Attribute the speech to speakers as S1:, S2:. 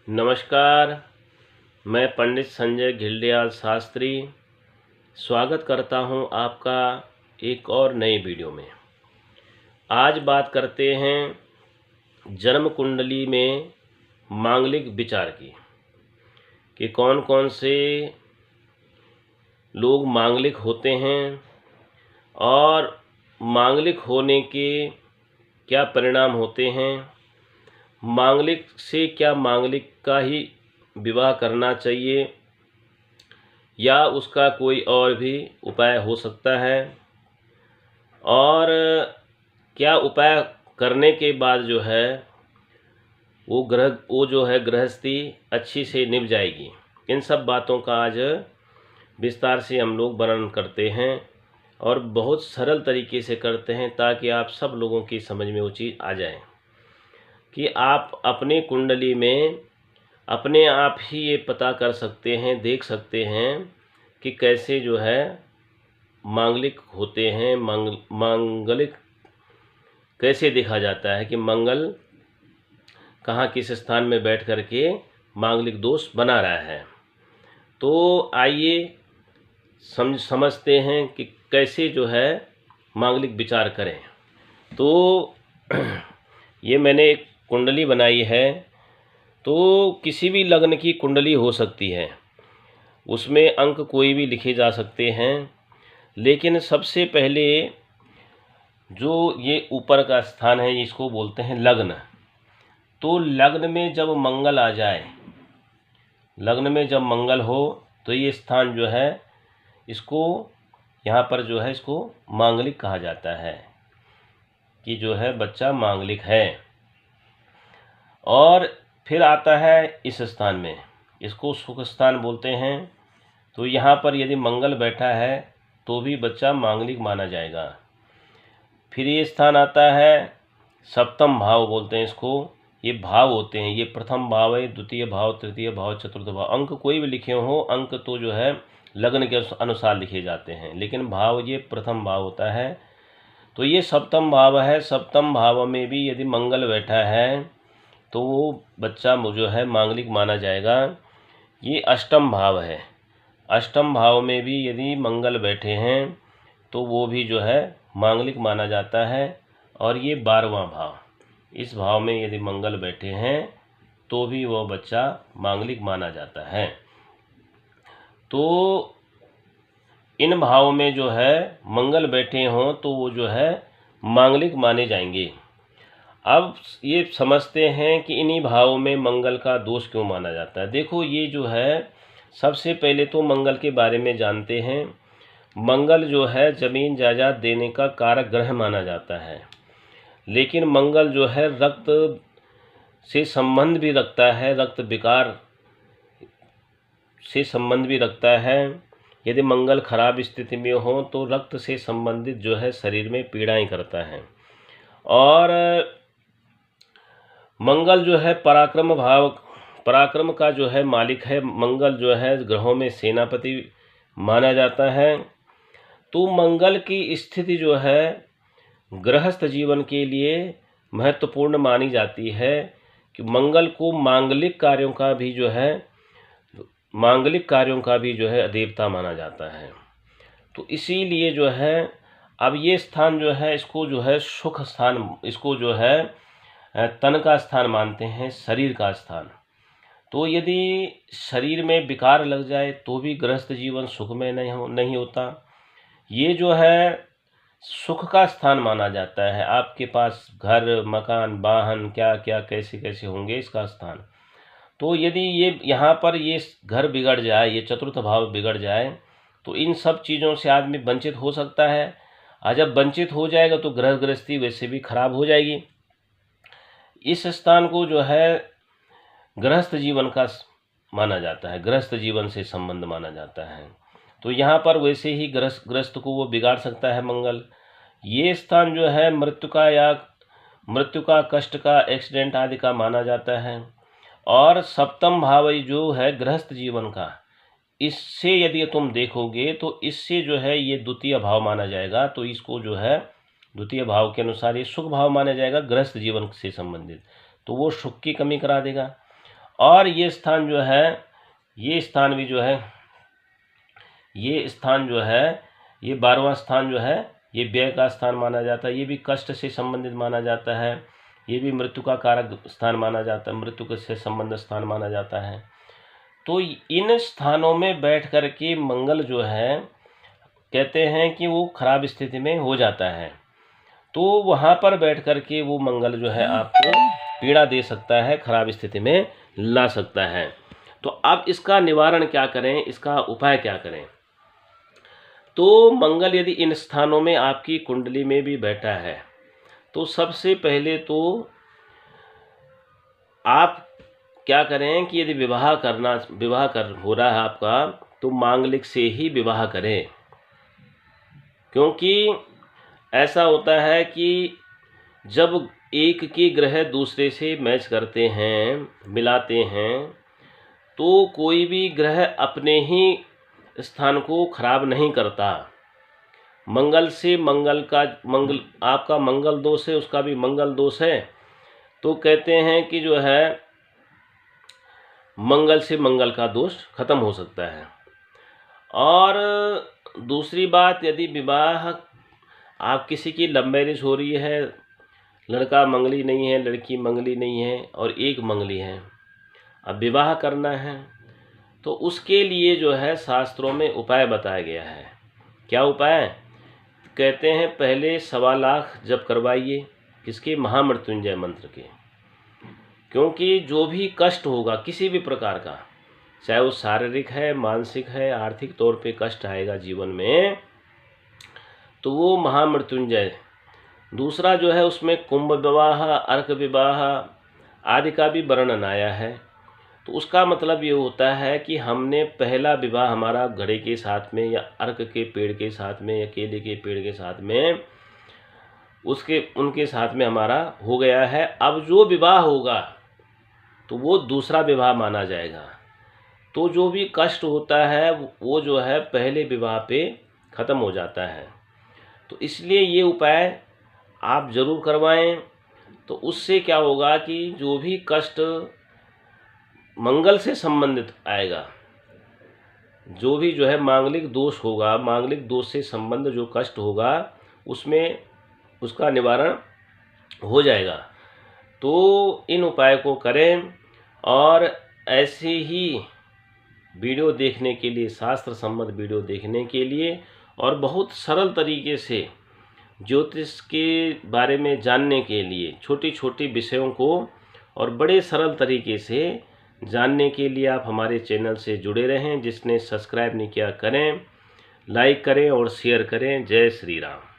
S1: नमस्कार। मैं पंडित संजय घिल्डियाल शास्त्री स्वागत करता हूं आपका एक और नई वीडियो में। आज बात करते हैं जन्म कुंडली में मांगलिक विचार की कि कौन कौन से लोग मांगलिक होते हैं और मांगलिक होने के क्या परिणाम होते हैं। मांगलिक से क्या मांगलिक का ही विवाह करना चाहिए या उसका कोई और भी उपाय हो सकता है, और क्या उपाय करने के बाद जो है वो जो है गृहस्थी अच्छी से निभ जाएगी। इन सब बातों का आज विस्तार से हम लोग वर्णन करते हैं और बहुत सरल तरीके से करते हैं ताकि आप सब लोगों की समझ में वो चीज़ आ जाए कि आप अपने कुंडली में अपने आप ही ये पता कर सकते हैं, देख सकते हैं कि कैसे जो है मांगलिक होते हैं। मांगलिक कैसे देखा जाता है कि मंगल कहाँ किस स्थान में बैठ कर के मांगलिक दोष बना रहा है। तो आइए समझते हैं कि कैसे जो है मांगलिक विचार करें। तो ये मैंने एक कुंडली बनाई है, तो किसी भी लग्न की कुंडली हो सकती है, उसमें अंक कोई भी लिखे जा सकते हैं। लेकिन सबसे पहले जो ये ऊपर का स्थान है इसको बोलते हैं लग्न। तो लग्न में जब मंगल आ जाए, लग्न में जब मंगल हो तो ये स्थान जो है इसको यहाँ पर जो है इसको मांगलिक कहा जाता है कि जो है बच्चा मांगलिक है। और फिर आता है इस स्थान में, इसको सुख स्थान बोलते हैं। तो यहाँ पर यदि मंगल बैठा है तो भी बच्चा मांगलिक माना जाएगा। फिर ये स्थान आता है सप्तम भाव बोलते हैं इसको। ये भाव होते हैं, ये प्रथम भाव है, द्वितीय भाव, तृतीय भाव, चतुर्थ भाव। अंक कोई भी लिखे हो, अंक तो जो है लग्न के अनुसार लिखे जाते हैं, लेकिन भाव ये प्रथम भाव होता है। तो ये सप्तम भाव है। सप्तम भाव में भी यदि मंगल बैठा है तो वो बच्चा जो है मांगलिक माना जाएगा। ये अष्टम भाव है। अष्टम भाव में भी यदि मंगल बैठे हैं तो वो भी जो है मांगलिक माना जाता है। और ये 12वां भाव, इस भाव में यदि मंगल बैठे हैं तो भी वो बच्चा मांगलिक माना जाता है। तो इन भाव में जो है मंगल बैठे हों तो वो जो है मांगलिक माने जाएंगे। अब ये समझते हैं कि इन्हीं भावों में मंगल का दोष क्यों माना जाता है। देखो, ये जो है सबसे पहले तो मंगल के बारे में जानते हैं। मंगल जो है जमीन जायदाद देने का कारक ग्रह माना जाता है, लेकिन मंगल जो है रक्त से संबंध भी रखता है, रक्त विकार से संबंध भी रखता है। यदि मंगल खराब स्थिति में हो तो रक्त से संबंधित जो है शरीर में पीड़ाएं करता है। और मंगल जो है पराक्रम भाव, पराक्रम का जो है मालिक है। मंगल जो है ग्रहों में सेनापति माना जाता है। तो मंगल की स्थिति जो है गृहस्थ जीवन के लिए महत्वपूर्ण मानी जाती है कि मंगल को मांगलिक कार्यों का भी जो है देवता माना जाता है। तो इसीलिए जो है अब ये स्थान जो है इसको जो है सुख स्थान, इसको जो है तन का स्थान मानते हैं, शरीर का स्थान। तो यदि शरीर में विकार लग जाए तो भी गृहस्थ जीवन सुख में नहीं होता। ये जो है सुख का स्थान माना जाता है। आपके पास घर, मकान, वाहन क्या क्या कैसे कैसे होंगे इसका स्थान। तो यदि ये यहाँ पर ये घर बिगड़ जाए, ये चतुर्थ भाव बिगड़ जाए तो इन सब चीज़ों से आदमी वंचित हो सकता है। और जब वंचित हो जाएगा तो गृहस्थी वैसे भी खराब हो जाएगी। इस स्थान को जो है गृहस्थ जीवन का माना जाता है, गृहस्थ जीवन से संबंध माना जाता है। तो यहाँ पर वैसे ही गृहस्थ को वो बिगाड़ सकता है मंगल। ये स्थान जो है मृत्यु का, कष्ट का, एक्सीडेंट आदि का माना जाता है। और सप्तम भाव जो है गृहस्थ जीवन का, इससे यदि तुम देखोगे तो इससे जो है ये द्वितीय भाव माना जाएगा। तो इसको जो है द्वितीय भाव के अनुसार ये सुख भाव माना जाएगा गृहस्थ जीवन से संबंधित। तो वो सुख की कमी करा देगा। और ये स्थान जो है, ये स्थान भी जो है, ये स्थान जो है, ये 12वां स्थान जो है, ये व्यय का स्थान माना जाता है। ये भी कष्ट से संबंधित माना जाता है। ये भी मृत्यु का कारक स्थान माना जाता है, मृत्यु से संबंध स्थान माना जाता है। तो इन स्थानों में बैठ कर के मंगल जो है, कहते हैं कि वो खराब स्थिति में हो जाता है। तो वहाँ पर बैठ कर के वो मंगल जो है आपको पीड़ा दे सकता है, खराब स्थिति में ला सकता है। तो अब इसका निवारण क्या करें, इसका उपाय क्या करें? तो मंगल यदि इन स्थानों में आपकी कुंडली में भी बैठा है, तो सबसे पहले तो आप क्या करें कि यदि विवाह हो रहा है आपका, तो मांगलिक से ही विवाह करें। क्योंकि ऐसा होता है कि जब एक के ग्रह दूसरे से मैच करते हैं, मिलाते हैं, तो कोई भी ग्रह अपने ही स्थान को खराब नहीं करता। मंगल से आपका मंगल दोष है, उसका भी मंगल दोष है, तो कहते हैं कि जो है मंगल से मंगल का दोष खत्म हो सकता है। और दूसरी बात, यदि विवाह आप किसी की लव मैरिज हो रही है, लड़का मंगली नहीं है, लड़की मंगली नहीं है और एक मंगली है, अब विवाह करना है, तो उसके लिए जो है शास्त्रों में उपाय बताया गया है। क्या उपाय? कहते हैं पहले 1.25 लाख जप करवाइए, किसके? महामृत्युंजय मंत्र के। क्योंकि जो भी कष्ट होगा किसी भी प्रकार का, चाहे वो शारीरिक है, मानसिक है, आर्थिक तौर पे कष्ट आएगा जीवन में, तो वो महामृत्युंजय। दूसरा जो है उसमें कुंभ विवाह, अर्क विवाह आदि का भी वर्णन आया है। तो उसका मतलब ये होता है कि हमने पहला विवाह हमारा घड़े के साथ में या अर्क के पेड़ के साथ में या केले के पेड़ के साथ में उनके साथ में हमारा हो गया है। अब जो विवाह होगा तो वो दूसरा विवाह माना जाएगा। तो जो भी कष्ट होता है वो जो है पहले विवाह पे ख़त्म हो जाता है। तो इसलिए ये उपाय आप ज़रूर करवाएं। तो उससे क्या होगा कि जो भी कष्ट मंगल से संबंधित आएगा, जो भी जो है मांगलिक दोष होगा, मांगलिक दोष से संबंध जो कष्ट होगा, उसमें उसका निवारण हो जाएगा। तो इन उपाय को करें। और ऐसे ही वीडियो देखने के लिए, शास्त्र सम्मत वीडियो देखने के लिए और बहुत सरल तरीके से ज्योतिष के बारे में जानने के लिए, छोटी छोटी विषयों को और बड़े सरल तरीके से जानने के लिए आप हमारे चैनल से जुड़े रहें। जिसने सब्सक्राइब नहीं किया करें, लाइक करें और शेयर करें। जय श्री राम।